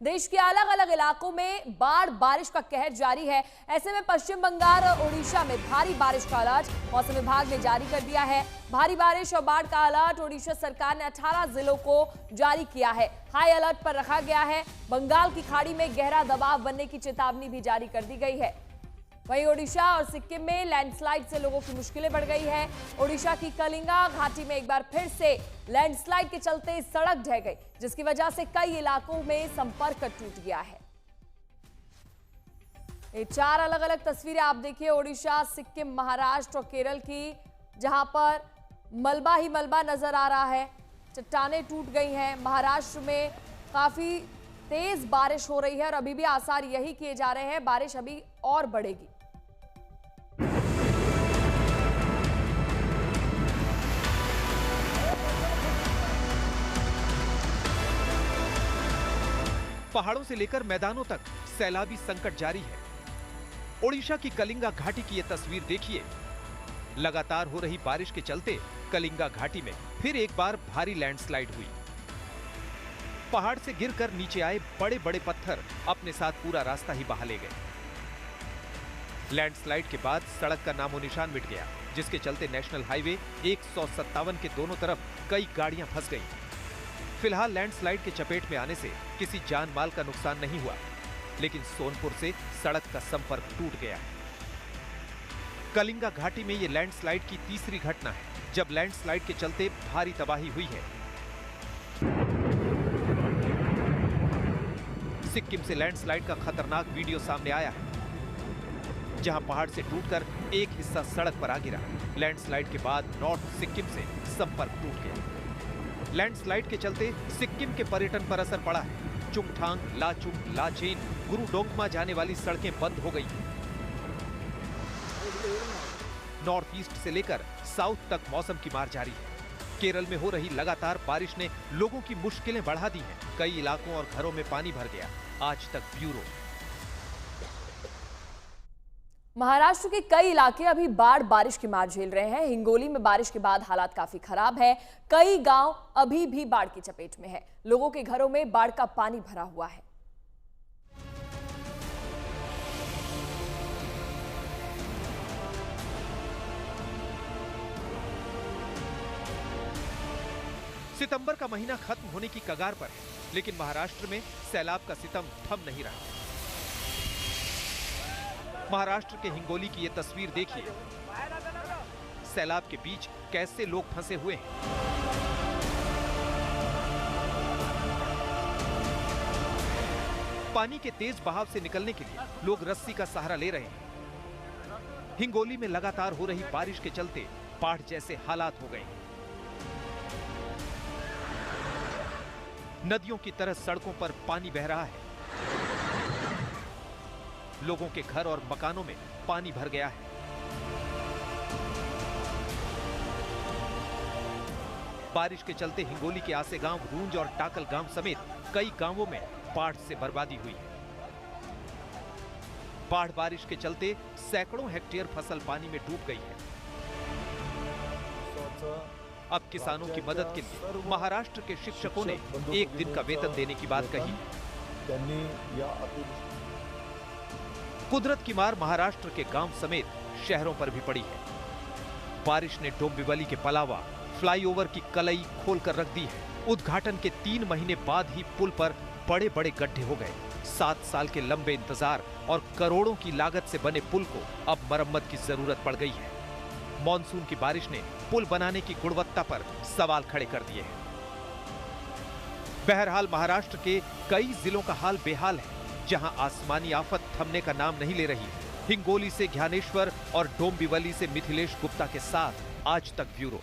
देश के अलग अलग इलाकों में बाढ़ बारिश का कहर जारी है। ऐसे में पश्चिम बंगाल और ओडिशा में भारी बारिश का अलर्ट मौसम विभाग ने जारी कर दिया है। भारी बारिश और बाढ़ का अलर्ट ओडिशा सरकार ने 18 जिलों को जारी किया है। हाई अलर्ट पर रखा गया है। बंगाल की खाड़ी में गहरा दबाव बनने की चेतावनी भी जारी कर दी गई है। वहीं ओडिशा और सिक्किम में लैंडस्लाइड से लोगों की मुश्किलें बढ़ गई है। ओडिशा की कलिंगा घाटी में एक बार फिर से लैंडस्लाइड के चलते सड़क ढह गई, जिसकी वजह से कई इलाकों में संपर्क टूट गया है। ये 4 अलग अलग तस्वीरें आप देखिए ओडिशा, सिक्किम, महाराष्ट्र और केरल की, जहां पर मलबा ही मलबा नजर आ रहा है। चट्टानें टूट गई हैं। महाराष्ट्र में काफी तेज बारिश हो रही है और अभी भी आसार यही किए जा रहे हैं, बारिश अभी और बढ़ेगी। पहाड़ों से लेकर मैदानों तक सैलाबी संकट जारी है। ओडिशा की कलिंगा घाटी की ये तस्वीर देखिए। लगातार हो रही बारिश के चलते कलिंगा घाटी में फिर एक बार भारी लैंडस्लाइड हुई। पहाड़ से गिरकर नीचे आए बड़े बड़े पत्थर अपने साथ पूरा रास्ता ही बहा ले गए। लैंडस्लाइड के बाद सड़क का नामो निशान मिट गया, जिसके चलते नेशनल हाईवे 157 के दोनों तरफ कई गाड़ियां फंस गईं। फिलहाल लैंडस्लाइड के चपेट में आने से किसी जान माल का नुकसान नहीं हुआ, लेकिन सोनपुर से सड़क का संपर्क टूट गया है। कलिंगा घाटी में यह लैंडस्लाइड की तीसरी घटना है, जब लैंडस्लाइड के चलते भारी तबाही हुई है। सिक्किम से लैंडस्लाइड का खतरनाक वीडियो सामने आया है, जहां पहाड़ से टूटकर एक हिस्सा सड़क पर आ गिरा। लैंडस्लाइड के बाद नॉर्थ सिक्किम से संपर्क टूट गया। लैंडस्लाइड के चलते सिक्किम के पर्यटन पर असर पड़ा है। चुंगथांग, लाचुंग, लाचेन, गुरुडोंगमा जाने वाली सड़कें बंद हो गई। नॉर्थ ईस्ट से लेकर साउथ तक मौसम की मार जारी है। केरल में हो रही लगातार बारिश ने लोगों की मुश्किलें बढ़ा दी हैं। कई इलाकों और घरों में पानी भर गया। आज तक ब्यूरो। महाराष्ट्र के कई इलाके अभी बाढ़ बारिश की मार झेल रहे हैं। हिंगोली में बारिश के बाद हालात काफी खराब है। कई गांव अभी भी बाढ़ की चपेट में है। लोगों के घरों में बाढ़ का पानी भरा हुआ है। सितंबर का महीना खत्म होने की कगार पर है, लेकिन महाराष्ट्र में सैलाब का सितम थम नहीं रहा। महाराष्ट्र के हिंगोली की यह तस्वीर देखिए। सैलाब के बीच कैसे लोग फंसे हुए हैं। पानी के तेज बहाव से निकलने के लिए लोग रस्सी का सहारा ले रहे हैं। हिंगोली में लगातार हो रही बारिश के चलते बाढ़ जैसे हालात हो गए। नदियों की तरह सड़कों पर पानी बह रहा है। लोगों के घर और मकानों में पानी भर गया है। बारिश के चलते हिंगोली के आसे गांव, रूंज और टाकल गांव समेत कई गांवों में बाढ़ से बर्बादी हुई है। बाढ़ बारिश के चलते सैकड़ों हेक्टेयर फसल पानी में डूब गई है। अब किसानों की मदद के लिए महाराष्ट्र के शिक्षकों ने एक दिन का वेतन देने की बात कही। कुदरत की मार महाराष्ट्र के गांव समेत शहरों पर भी पड़ी है। बारिश ने डोंबिवली के पलावा फ्लाईओवर की कलई खोलकर रख दी है। उद्घाटन के 3 महीने बाद ही पुल पर बड़े बड़े गड्ढे हो गए। 7 साल के लंबे इंतजार और करोड़ों की लागत से बने पुल को अब मरम्मत की जरूरत पड़ गई है। मॉनसून की बारिश ने पुल बनाने की गुणवत्ता पर सवाल खड़े कर दिए हैं। बहरहाल महाराष्ट्र के कई जिलों का हाल बेहाल है, जहां आसमानी आफत थमने का नाम नहीं ले रही। हिंगोली से ज्ञानेश्वर और डोंबिवली से मिथिलेश गुप्ता के साथ आज तक ब्यूरो।